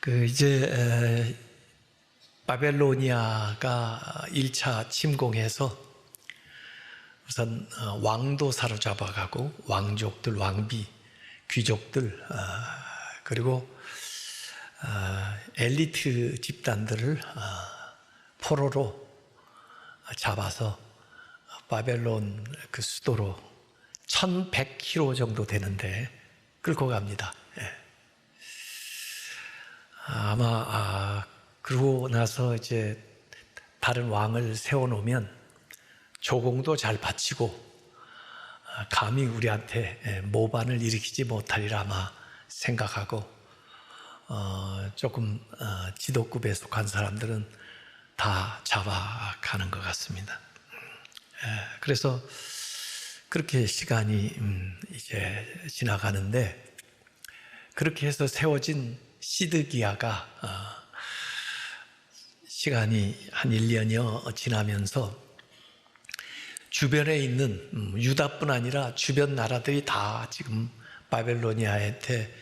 이제 바벨로니아가 1차 침공해서 우선 왕도 사로잡아가고 왕족들, 왕비, 귀족들 그리고 엘리트 집단들을 포로로 잡아서 바벨론 그 수도로 1100km 정도 되는데 끌고 갑니다. 아마 그러고 나서 이제 다른 왕을 세워놓으면 조공도 잘 바치고 감히 우리한테 모반을 일으키지 못하리라 아마 생각하고 조금 지도급에 속한 사람들은 다 잡아가는 것 같습니다. 그래서 그렇게 시간이 이제 지나가는데 그렇게 해서 세워진 시드기야가 시간이 한 1년여 지나면서 주변에 있는 유다뿐 아니라 주변 나라들이 다 지금 바벨로니아한테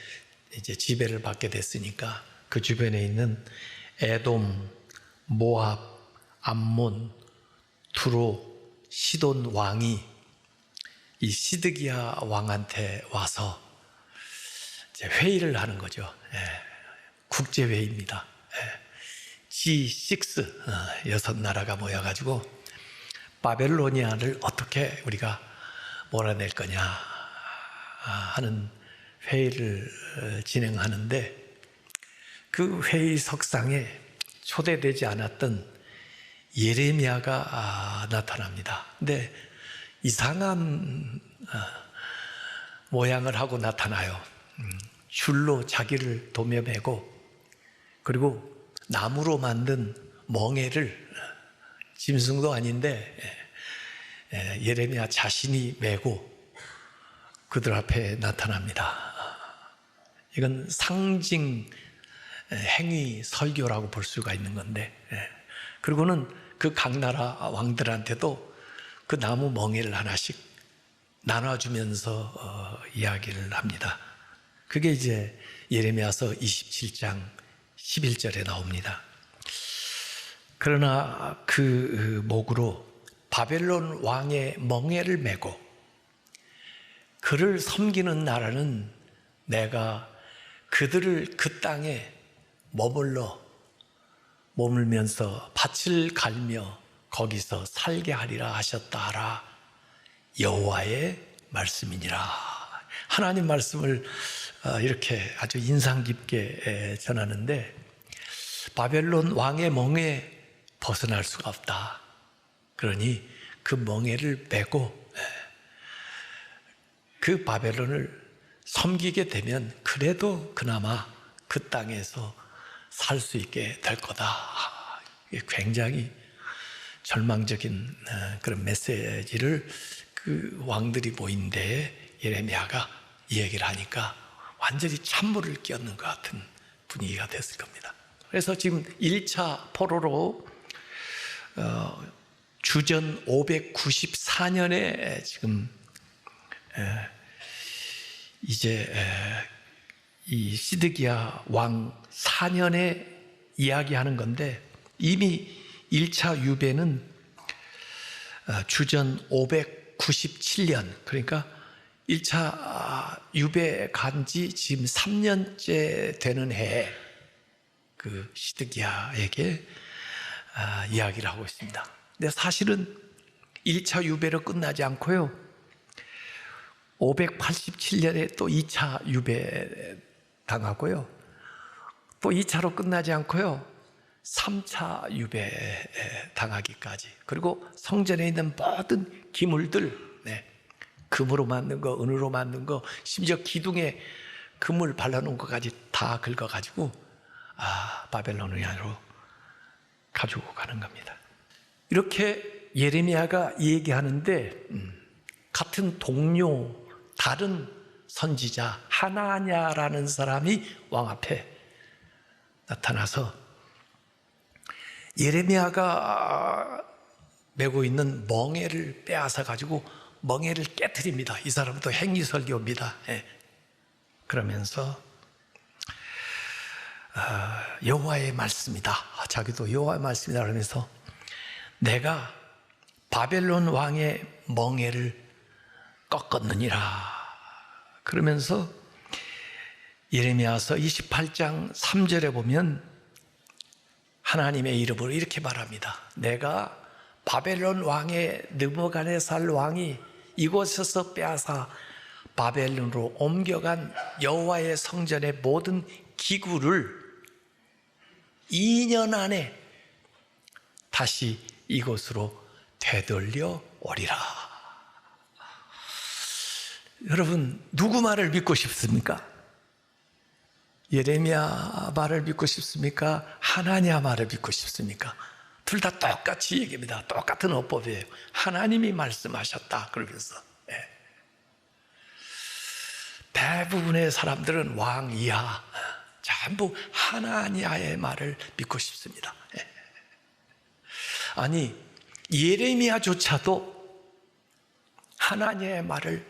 이제 지배를 받게 됐으니까 그 주변에 있는 에돔, 모압, 암몬, 두로, 시돈 왕이 이 시드기야 왕한테 와서 이제 회의를 하는 거죠. 국제회의입니다. G6 여섯 나라가 모여가지고 바벨로니아를 어떻게 우리가 몰아낼 거냐 하는 회의를 진행하는데 그 회의석상에 초대되지 않았던 예레미야가 나타납니다. 근데 이상한 모양을 하고 나타나요. 줄로 자기를 도매매고 그리고 나무로 만든 멍에를 짐승도 아닌데 예레미야 자신이 메고 그들 앞에 나타납니다. 이건 상징 행위 설교라고 볼 수가 있는 건데 그리고는 그 각 나라 왕들한테도 그 나무 멍에를 하나씩 나눠주면서 이야기를 합니다. 그게 이제 예레미야서 27장 11절에 나옵니다. 그러나 그 목으로 바벨론 왕의 멍에를 메고 그를 섬기는 나라는 내가 그들을 그 땅에 머물면서 밭을 갈며 거기서 살게 하리라 하셨다 하라 여호와의 말씀이니라. 하나님 말씀을 이렇게 아주 인상 깊게 전하는데 바벨론 왕의 멍에 벗어날 수가 없다. 그러니 그 멍에를 메고 그 바벨론을 섬기게 되면 그래도 그나마 그 땅에서 살 수 있게 될 거다. 굉장히 절망적인 그런 메시지를 그 왕들이 모인 데에 예레미야가 이 얘기를 하니까 완전히 찬물을 끼얹는 것 같은 분위기가 됐을 겁니다. 그래서 지금 1차 포로로 주전 594년에 지금 이제 이 시드기야 왕 4년에 이야기하는 건데 이미 1차 유배는 주전 597년 그러니까 1차 유배 간지 지금 3년째 되는 해에 그 시드기야에게 이야기를 하고 있습니다. 근데 사실은 1차 유배로 끝나지 않고요. 587년에 또 2차 유배 당하고요. 또 2차로 끝나지 않고요. 3차 유배 당하기까지. 그리고 성전에 있는 모든 기물들, 금으로 만든 거, 은으로 만든 거, 심지어 기둥에 금을 발라놓은 것까지 다 긁어가지고 바벨로니아로 가지고 가는 겁니다. 이렇게 예레미야가 얘기하는데 같은 동료 다른 선지자 하나냐라는 사람이 왕 앞에 나타나서 예레미야가 메고 있는 멍에를 빼앗아 가지고 멍에를 깨트립니다. 이 사람도 행위설교입니다. 그러면서 여호와의 말씀이다. 자기도 여호와의 말씀이다 그러면서 내가 바벨론 왕의 멍에를 꺾었느니라. 그러면서 예레미야서 28장 3절에 보면 하나님의 이름으로 이렇게 말합니다. 내가 바벨론 왕의 느부갓네살 왕이 이곳에서 빼앗아 바벨론으로 옮겨간 여호와의 성전의 모든 기구를 2년 안에 다시 이곳으로 되돌려 오리라. 여러분, 누구 말을 믿고 싶습니까? 예레미야 말을 믿고 싶습니까? 하나냐 말을 믿고 싶습니까? 둘 다 똑같이 얘기합니다. 똑같은 어법이에요. 하나님이 말씀하셨다 그러면서 대부분의 사람들은 왕 이하 전부 하나냐의 말을 믿고 싶습니다. 아니, 예레미야조차도 하나냐의 말을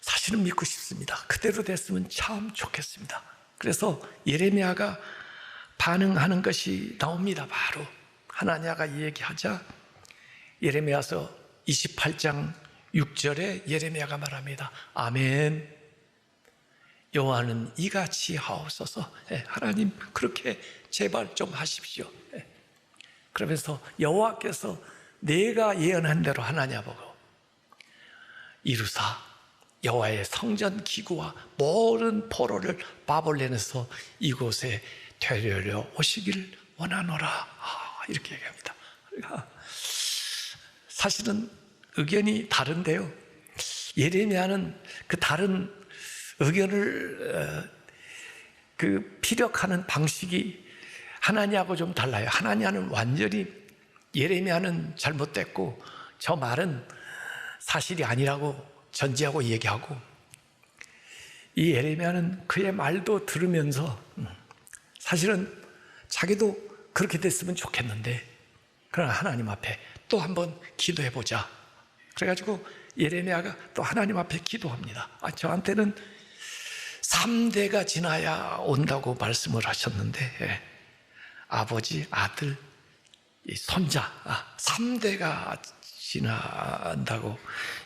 사실은 믿고 싶습니다. 그대로 됐으면 참 좋겠습니다. 그래서 예레미야가 반응하는 것이 나옵니다. 바로 하나냐가 얘기하자 예레미야서 28장 6절에 예레미야가 말합니다. 아멘. 여호와는 이같이 하옵소서. 하나님 그렇게 제발 좀 하십시오. 그러면서 여호와께서 내가 예언한 대로 하나냐 보고 이루사 여호와의 성전 기구와 모든 포로를 바벨론에서 이곳에 되려려 오시기를 원하노라. 이렇게 얘기합니다. 그러니까 사실은 의견이 다른데요. 예레미야는 그 다른 의견을 피력하는 방식이 하나냐하고 좀 달라요. 하나냐는 완전히 예레미야는 잘못됐고 저 말은 사실이 아니라고 전제하고 얘기하고, 이 예레미야는 그의 말도 들으면서 사실은 자기도 그렇게 됐으면 좋겠는데 그러나 하나님 앞에 또 한번 기도해보자. 그래가지고 예레미야가 또 하나님 앞에 기도합니다. 저한테는 3대가 지나야 온다고 말씀을 하셨는데 아버지, 아들, 손자 3대가 지난다고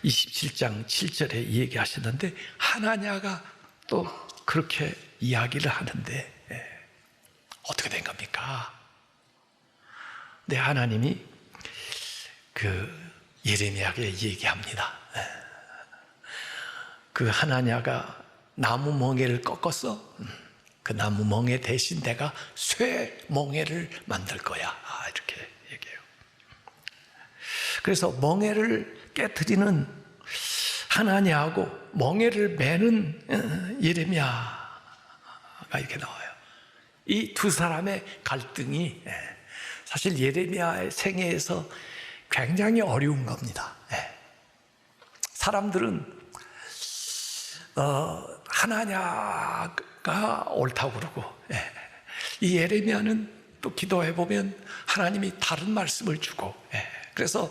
27장 7절에 얘기하셨는데 하나냐가 또 그렇게 이야기를 하는데 어떻게 된 겁니까? 네, 하나님이 예레미야에게 얘기합니다. 그 하나냐가 나무 멍에를 꺾었어. 그 나무 멍에 대신 내가 쇠 멍에를 만들 거야. 이렇게 얘기해요. 그래서 멍에를 깨트리는 하나냐하고 멍에를 매는 예레미야가 이렇게 나와요. 이 두 사람의 갈등이 사실 예레미야의 생애에서 굉장히 어려운 겁니다. 사람들은 하나냐가 옳다고 그러고 이 예레미야는 또 기도해보면 하나님이 다른 말씀을 주고 그래서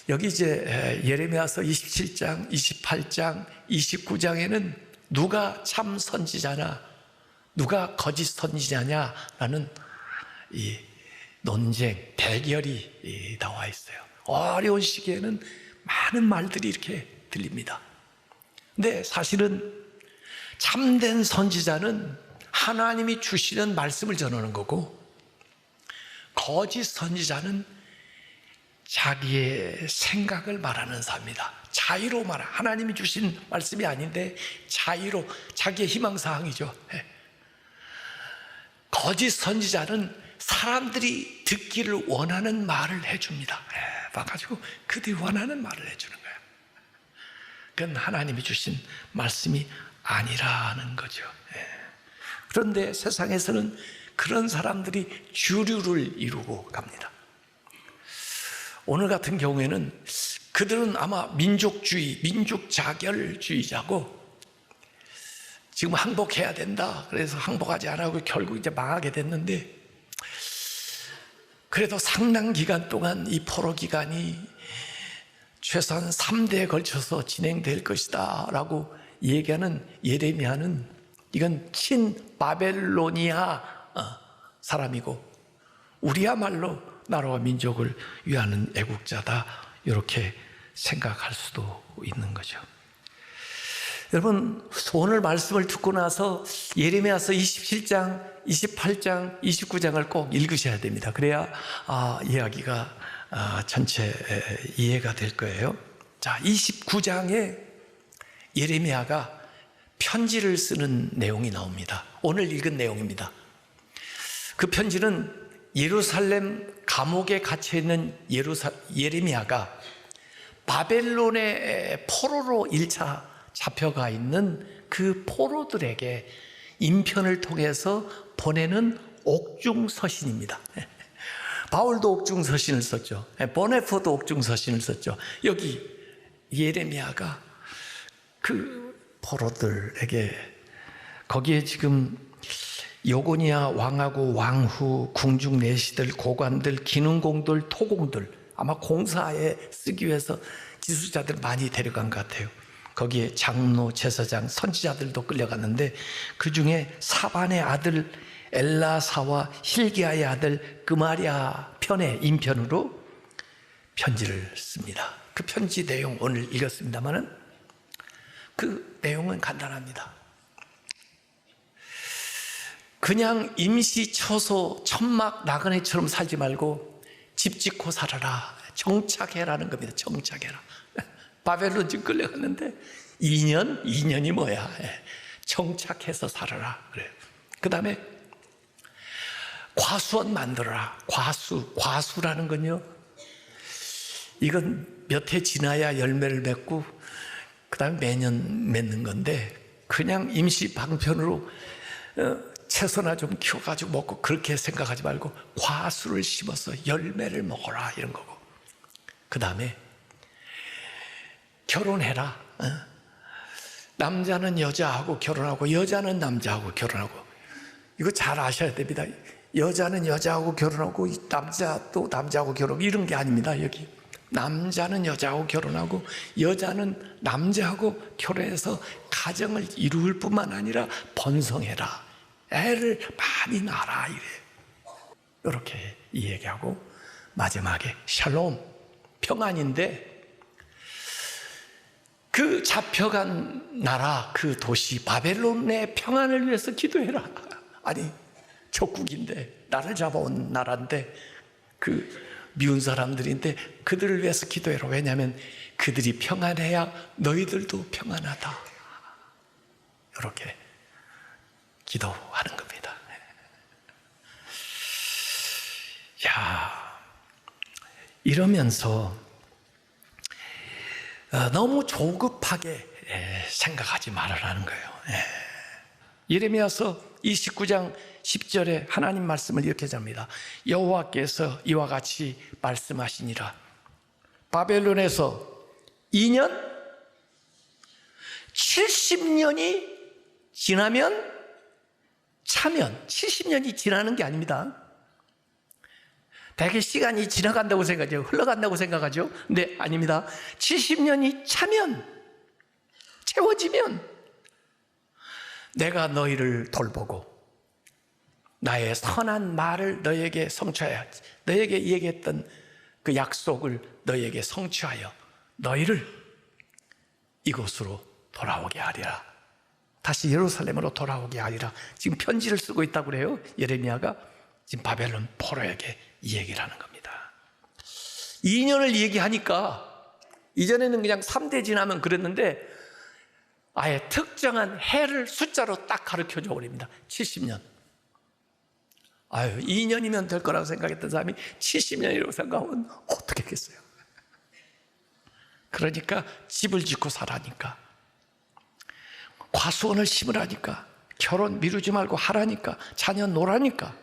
여기 이제 예레미야서 27장, 28장, 29장에는 누가 참 선지자냐 누가 거짓 선지자냐라는 이 논쟁, 대결이 나와 있어요. 어려운 시기에는 많은 말들이 이렇게 들립니다. 근데 사실은 참된 선지자는 하나님이 주시는 말씀을 전하는 거고, 거짓 선지자는 자기의 생각을 말하는 사람입니다. 자의로 하나님이 주신 말씀이 아닌데 자의로 자기의 희망사항이죠. 거짓 선지자는 사람들이 듣기를 원하는 말을 해줍니다. 봐가지고 그들이 원하는 말을 해주는 거예요. 그건 하나님이 주신 말씀이 아니라는 거죠. 그런데 세상에서는 그런 사람들이 주류를 이루고 갑니다. 오늘 같은 경우에는 그들은 아마 민족주의, 민족자결주의자고 지금 항복해야 된다. 그래서 항복하지 않고 결국 이제 망하게 됐는데, 그래도 상당 기간 동안 이 포로 기간이 최소한 3대에 걸쳐서 진행될 것이다 라고 얘기하는 예레미야는 이건 친바벨로니아 사람이고 우리야말로 나라와 민족을 위하는 애국자다, 이렇게 생각할 수도 있는 거죠. 여러분, 오늘 말씀을 듣고 나서 예레미야서 27장, 28장, 29장을 꼭 읽으셔야 됩니다. 그래야 이야기가 전체 이해가 될 거예요. 자, 29장에 예레미야가 편지를 쓰는 내용이 나옵니다. 오늘 읽은 내용입니다. 그 편지는 예루살렘 감옥에 갇혀있는 예레미야가 바벨론의 포로로 1차 잡혀가 있는 그 포로들에게 인편을 통해서 보내는 옥중서신입니다. 바울도 옥중서신을 썼죠. 보네포도 옥중서신을 썼죠. 여기 예레미야가 그 포로들에게, 거기에 지금 요고니아 왕하고 왕후, 궁중 내시들, 고관들, 기능공들, 토공들, 아마 공사에 쓰기 위해서 지수자들 많이 데려간 것 같아요. 거기에 장로, 제사장, 선지자들도 끌려갔는데 그 중에 사반의 아들 엘라사와 힐기야의 아들 그마랴 편의 인편으로 편지를 씁니다. 그 편지 내용 오늘 읽었습니다만은 그 내용은 간단합니다. 그냥 임시 처소 천막 나그네처럼 살지 말고 집 짓고 살아라, 정착해라는 겁니다. 정착해라. 바벨론 지금 끌려갔는데 2년이 뭐야? 정착해서 살아라 그래요. 그 다음에 과수원 만들어라. 과수라는 건요, 이건 몇 해 지나야 열매를 맺고 그 다음에 매년 맺는 건데, 그냥 임시 방편으로 채소나 좀 키워가지고 먹고 그렇게 생각하지 말고 과수를 심어서 열매를 먹어라, 이런 거고. 그 다음에 결혼해라. 남자는 여자하고 결혼하고 여자는 남자하고 결혼하고. 이거 잘 아셔야 됩니다. 여자는 여자하고 결혼하고 남자도 남자하고 결혼하고 이런 게 아닙니다. 여기 남자는 여자하고 결혼하고 여자는 남자하고 결혼해서 가정을 이룰 뿐만 아니라 번성해라, 애를 많이 낳아라, 이래요. 이렇게 이 얘기하고 마지막에 샬롬, 평안인데 그 잡혀간 나라, 그 도시 바벨론의 평안을 위해서 기도해라. 아니, 적국인데, 나를 잡아온 나라인데, 그 미운 사람들인데 그들을 위해서 기도해라. 왜냐하면 그들이 평안해야 너희들도 평안하다. 이렇게 기도하는 겁니다. 야, 이러면서 너무 조급하게 생각하지 말아라는 거예요. 예레미야서 29장 10절에 하나님 말씀을 이렇게 합니다. 여호와께서 이와 같이 말씀하시니라. 바벨론에서 2년, 70년이 지나면 차면, 70년이 지나는 게 아닙니다. 대개 시간이 지나간다고 생각하죠. 흘러간다고 생각하죠. 근데 아닙니다. 70년이 차면, 채워지면 내가 너희를 돌보고 나의 선한 말을 너에게 성취하여, 너에게 얘기했던 그 약속을 너에게 성취하여 너희를 이곳으로 돌아오게 하리라. 다시 예루살렘으로 돌아오게 하리라. 지금 편지를 쓰고 있다고 그래요. 예레미야가 지금 바벨론 포로에게 이 얘기를 하는 겁니다. 2년을 얘기하니까 이전에는 그냥 3대 지나면 그랬는데 아예 특정한 해를 숫자로 딱 가르쳐 줘 버립니다. 70년. 2년이면 될 거라고 생각했던 사람이 70년이라고 생각하면 어떻게 하겠어요? 그러니까 집을 짓고 살라니까, 과수원을 심으라니까, 결혼 미루지 말고 하라니까, 자녀 놓으라니까.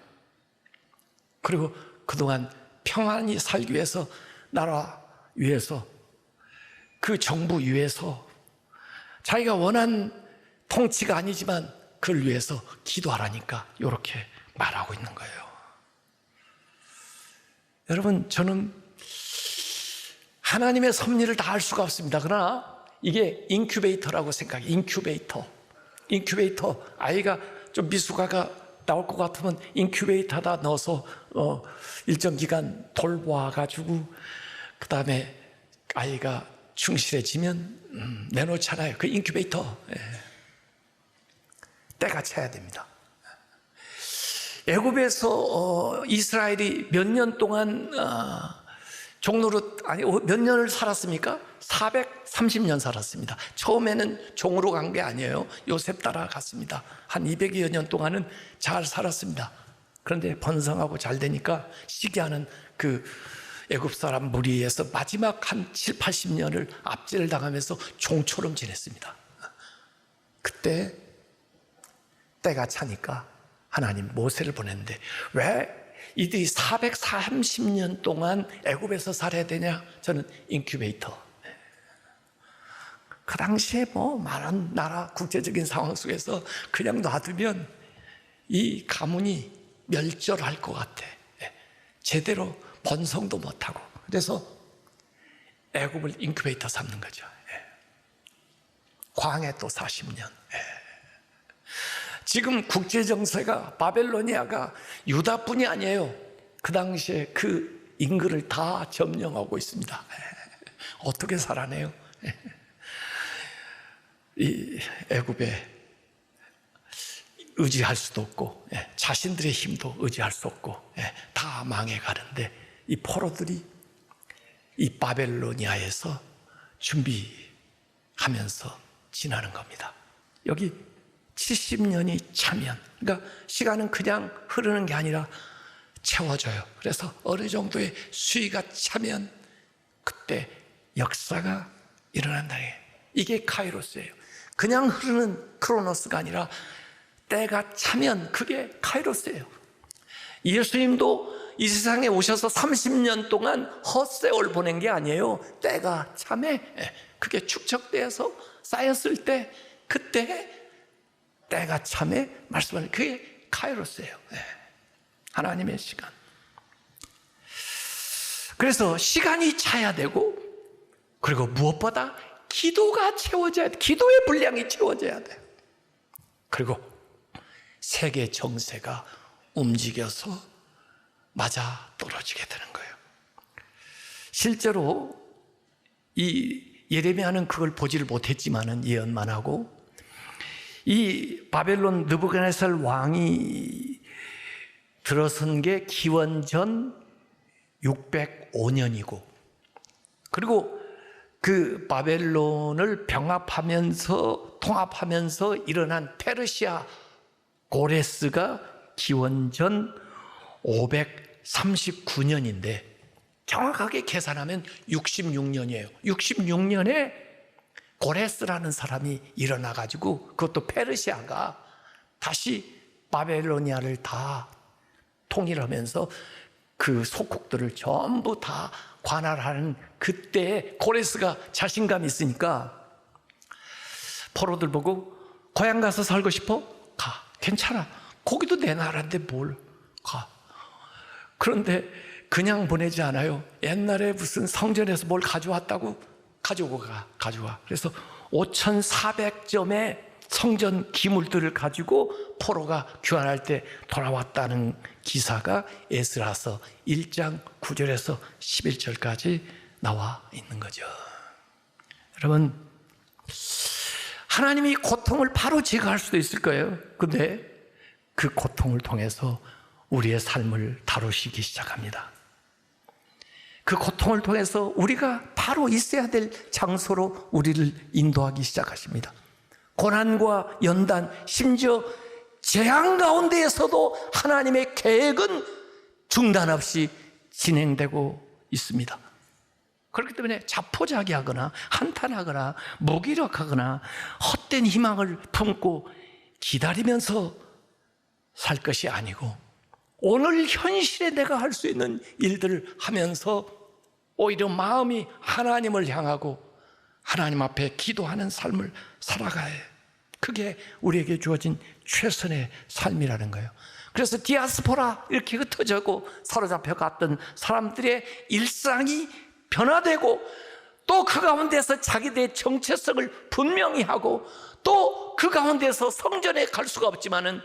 그리고 그동안 평안히 살기 위해서, 나라 위해서, 그 정부 위해서, 자기가 원한 통치가 아니지만 그걸 위해서 기도하라니까 이렇게 말하고 있는 거예요. 여러분, 저는 하나님의 섭리를 다 알 수가 없습니다. 그러나 이게 인큐베이터라고 생각해요. 인큐베이터. 인큐베이터, 아이가 좀 미숙아가 나올 것 같으면 인큐베이터에다 넣어서 일정 기간 돌보아가지고 그 다음에 아이가 충실해지면 내놓잖아요. 그 인큐베이터. 때가 차야 됩니다. 애굽에서 이스라엘이 몇 년 동안 종로로, 아니 몇 년을 살았습니까? 430년 살았습니다. 처음에는 종으로 간 게 아니에요. 요셉 따라갔습니다. 한 200여 년 동안은 잘 살았습니다. 그런데 번성하고 잘 되니까 시기하는 그 애굽 사람 무리에서 마지막 한 7, 80년을 압제를 당하면서 종처럼 지냈습니다. 그때 때가 차니까 하나님 모세를 보냈는데, 왜 이들이 430년 동안 애굽에서 살아야 되냐? 저는 인큐베이터. 그 당시에 뭐 많은 나라 국제적인 상황 속에서 그냥 놔두면 이 가문이 멸절할 것 같아. 제대로 번성도 못하고. 그래서 애굽을 인큐베이터 삼는 거죠. 광해 또 40년. 지금 국제정세가, 바벨로니아가 유다뿐이 아니에요. 그 당시에 그 인근을 다 점령하고 있습니다. 어떻게 살아내요? 이 애굽에 의지할 수도 없고, 자신들의 힘도 의지할 수 없고, 다 망해가는데 이 포로들이 이 바벨로니아에서 준비하면서 지나는 겁니다. 여기 70년이 차면, 그러니까 시간은 그냥 흐르는 게 아니라 채워져요. 그래서 어느 정도의 수위가 차면 그때 역사가 일어난다는 게, 이게 카이로스예요. 그냥 흐르는 크로노스가 아니라 때가 차면 그게 카이로스예요. 예수님도 이 세상에 오셔서 30년 동안 헛세월 보낸 게 아니에요. 때가 참에 그게 축적돼서 쌓였을 때, 그때 때가 참에 말씀하는, 그게 카이로스예요. 하나님의 시간. 그래서 시간이 차야 되고, 그리고 무엇보다 기도가 채워져야 돼. 기도의 분량이 채워져야 돼. 그리고 세계 정세가 움직여서 맞아 떨어지게 되는 거예요. 실제로 이 예레미야는 그걸 보지를 못했지만은 예언만 하고, 이 바벨론 느부갓네살 왕이 들어선 게 기원전 605년이고, 그리고 그 바벨론을 병합하면서 통합하면서 일어난 페르시아 고레스가 기원전 539년인데 정확하게 계산하면 66년이에요. 66년에 고레스라는 사람이 일어나가지고, 그것도 페르시아가 다시 바벨로니아를 다 통일하면서 그 속국들을 전부 다 관할하는, 그때 고레스가 자신감이 있으니까 포로들 보고, 고향 가서 살고 싶어? 가. 괜찮아. 거기도 내 나라인데 뭘 가. 그런데 그냥 보내지 않아요. 옛날에 무슨 성전에서 뭘 가져왔다고 가져오고 가져와. 그래서 5,400점의 성전 기물들을 가지고 포로가 귀환할 때 돌아왔다는 기사가 에스라서 1장 9절에서 11절까지 나와 있는 거죠. 여러분, 하나님이 고통을 바로 제거할 수도 있을 거예요. 근데 그 고통을 통해서 우리의 삶을 다루시기 시작합니다. 그 고통을 통해서 우리가 바로 있어야 될 장소로 우리를 인도하기 시작하십니다. 고난과 연단, 심지어 재앙 가운데에서도 하나님의 계획은 중단 없이 진행되고 있습니다. 그렇기 때문에 자포자기하거나 한탄하거나 무기력하거나 헛된 희망을 품고 기다리면서 살 것이 아니고, 오늘 현실에 내가 할 수 있는 일들을 하면서 오히려 마음이 하나님을 향하고 하나님 앞에 기도하는 삶을 살아가야 해요. 그게 우리에게 주어진 최선의 삶이라는 거예요. 그래서 디아스포라, 이렇게 흩어져고 사로잡혀 갔던 사람들의 일상이 변화되고, 또 그 가운데서 자기들의 정체성을 분명히 하고, 또 그 가운데서 성전에 갈 수가 없지만은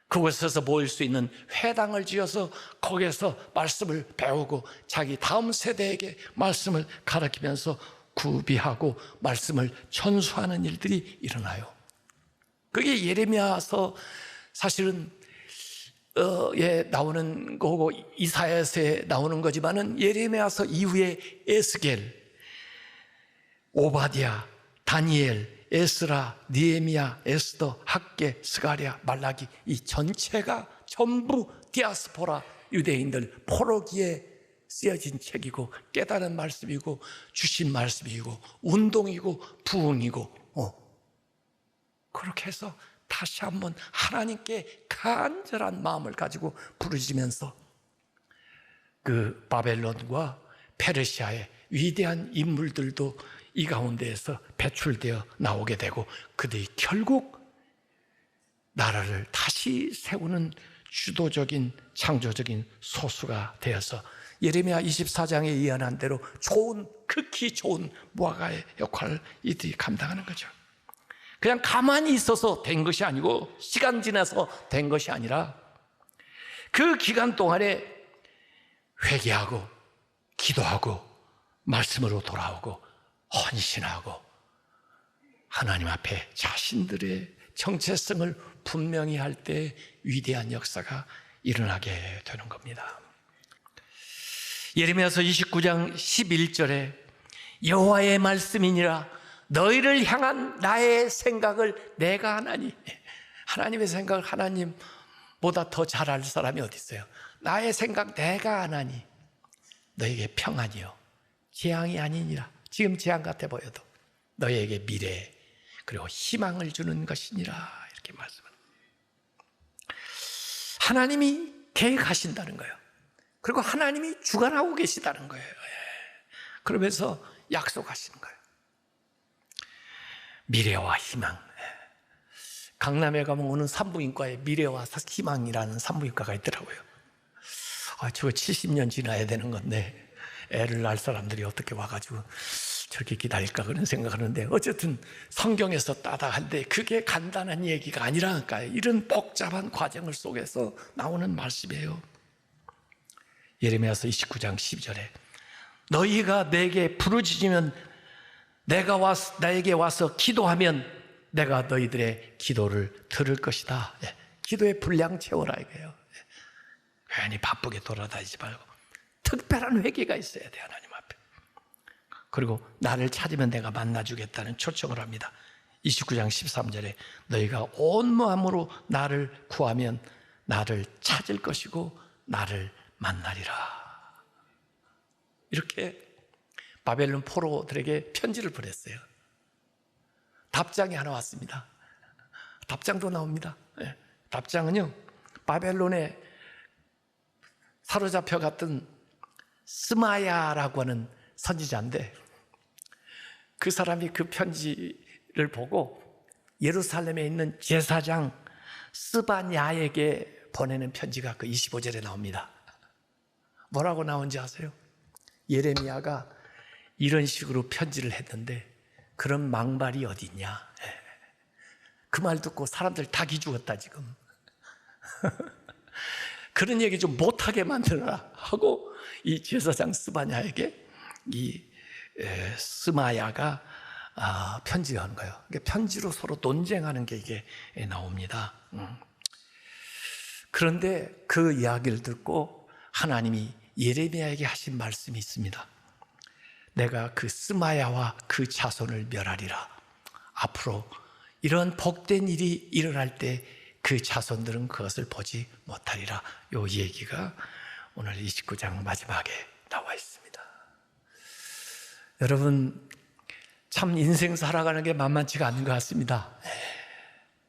그곳에서 모일 수 있는 회당을 지어서 거기에서 말씀을 배우고 자기 다음 세대에게 말씀을 가르치면서 구비하고 말씀을 전수하는 일들이 일어나요. 그게 예레미야서 사실은 에 나오는 거고 이사야서에 나오는 거지만은 예레미야서 이후에 에스겔, 오바댜, 다니엘, 에스라, 느헤미야, 에스더, 학개, 스가랴, 말라기, 이 전체가 전부 디아스포라 유대인들 포로기에 쓰여진 책이고 깨달은 말씀이고 주신 말씀이고 운동이고 부흥이고 그렇게 해서 다시 한번 하나님께 간절한 마음을 가지고 부르짖으면서 그 바벨론과 페르시아의 위대한 인물들도 이 가운데에서 배출되어 나오게 되고 그들이 결국 나라를 다시 세우는 주도적인 창조적인 소수가 되어서 예레미야 24장에 예언한 대로 극히 좋은 무화과의 역할을 이들이 감당하는 거죠. 그냥 가만히 있어서 된 것이 아니고 시간 지나서 된 것이 아니라 그 기간 동안에 회개하고 기도하고 말씀으로 돌아오고 헌신하고 하나님 앞에 자신들의 정체성을 분명히 할 때 위대한 역사가 일어나게 되는 겁니다. 예레미야서 29장 11절에 여호와의 말씀이니라 너희를 향한 나의 생각을 내가 하나니, 하나님의 생각을 하나님보다 더 잘 알 사람이 어디 있어요? 나의 생각 내가 하나니 너에게 평안이요 재앙이 아니니라. 지금 재앙 같아 보여도 너희에게 미래 그리고 희망을 주는 것이니라 이렇게 말씀합니다. 하나님이 계획하신다는 거예요. 그리고 하나님이 주관하고 계시다는 거예요. 그러면서 약속하시는 거예요. 미래와 희망. 강남에 가면 오는 산부인과에 미래와 희망이라는 산부인과가 있더라고요. 저거 70년 지나야 되는 건데 애를 낳을 사람들이 어떻게 와가지고 저렇게 기다릴까 그런 생각하는데 어쨌든 성경에서 따다한데 그게 간단한 얘기가 아니라니까요. 이런 복잡한 과정을 속에서 나오는 말씀이에요. 예레미야서 29장 12절에 너희가 내게 부르짖으면 나에게 와서 기도하면 내가 너희들의 기도를 들을 것이다. 기도의 분량 채워라 이거예요. 괜히 바쁘게 돌아다니지 말고 특별한 회개가 있어야 돼 하나님 앞에. 그리고 나를 찾으면 내가 만나주겠다는 초청을 합니다. 29장 13절에 너희가 온 마음으로 나를 구하면 나를 찾을 것이고 나를 만나리라. 이렇게 바벨론 포로들에게 편지를 보냈어요. 답장이 하나 왔습니다. 답장도 나옵니다. 답장은요, 바벨론에 사로잡혀 갔던 스마야라고 하는 선지자인데 그 사람이 그 편지를 보고 예루살렘에 있는 제사장 스바냐에게 보내는 편지가 그 25절에 나옵니다. 뭐라고 나온지 아세요? 예레미야가 이런 식으로 편지를 했는데 그런 망발이 어디 있냐. 그 말 듣고 사람들 다 기죽었다 지금. 그런 얘기 좀 못하게 만들어라 하고 이 제사장 스바냐에게 이 스마야가 편지를 한 거예요. 그러니까 편지로 서로 논쟁하는 게 이게 나옵니다. 그런데 그 이야기를 듣고 하나님이 예레미야에게 하신 말씀이 있습니다. 내가 그 스마야와 그 자손을 멸하리라. 앞으로 이런 복된 일이 일어날 때 그 자손들은 그것을 보지 못하리라. 이 얘기가 오늘 29장 마지막에 나와 있습니다. 여러분, 참 인생 살아가는 게 만만치가 않은 것 같습니다.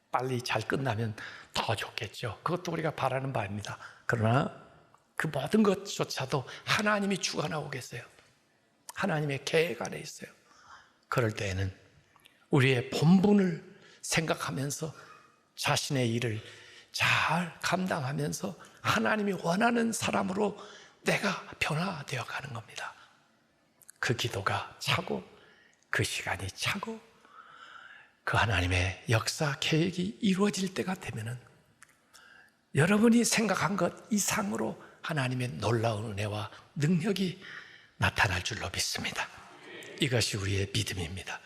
빨리 잘 끝나면 더 좋겠죠. 그것도 우리가 바라는 바입니다. 그러나 그 모든 것조차도 하나님이 주관하고 계세요. 하나님의 계획 안에 있어요. 그럴 때에는 우리의 본분을 생각하면서 자신의 일을 잘 감당하면서 하나님이 원하는 사람으로 내가 변화되어 가는 겁니다. 그 기도가 차고 그 시간이 차고 그 하나님의 역사 계획이 이루어질 때가 되면은 여러분이 생각한 것 이상으로 하나님의 놀라운 은혜와 능력이 나타날 줄로 믿습니다. 이것이 우리의 믿음입니다.